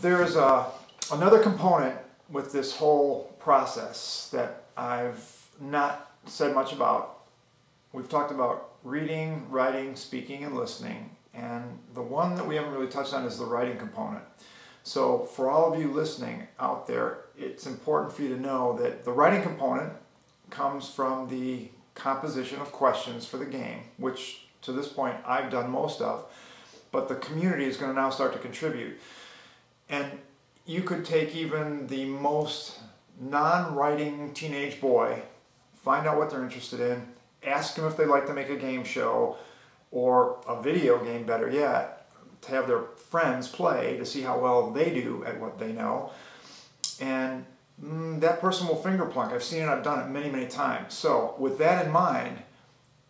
There's another component with this whole process that I've not said much about. We've talked about reading, writing, speaking, and listening, and the one that we haven't really touched on is the writing component. So for all of you listening out there, it's important for you to know that the writing component comes from the composition of questions for the game, which to this point I've done most of, but the community is going to now start to contribute. And you could take even the most non-writing teenage boy, find out what they're interested in, ask them if they'd like to make a game show or a video game, better yet, to have their friends play to see how well they do at what they know. And that person will finger plunk. I've seen it, I've done it many, many times. So with that in mind,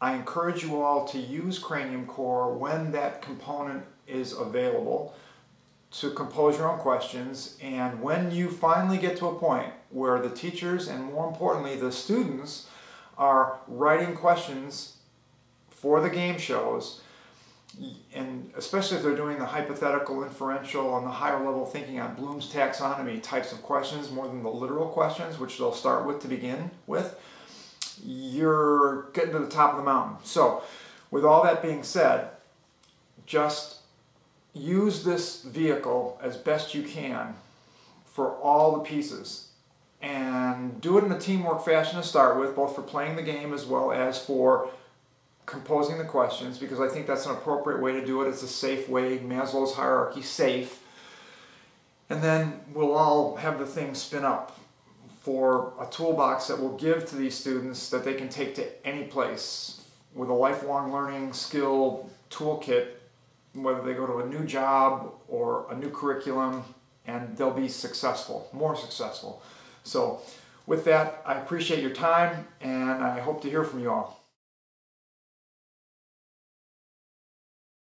I encourage you all to use Cranium CoRE when that component is available to compose your own questions. And when you finally get to a point where the teachers and more importantly the students are writing questions for the game shows, and especially if they're doing the hypothetical, inferential, and the higher level thinking on Bloom's taxonomy types of questions more than the literal questions, which they'll start with to begin with, you're getting to the top of the mountain. So with all that being said, just use this vehicle as best you can for all the pieces, and do it in a teamwork fashion to start with, both for playing the game as well as for composing the questions, because I think that's an appropriate way to do it. It's a safe way, Maslow's hierarchy, safe. And then we'll all have the thing spin up for a toolbox that we'll give to these students that they can take to any place with a lifelong learning skill toolkit, whether they go to a new job or a new curriculum, and they'll be successful, more successful. So with that, I appreciate your time, and I hope to hear from you all.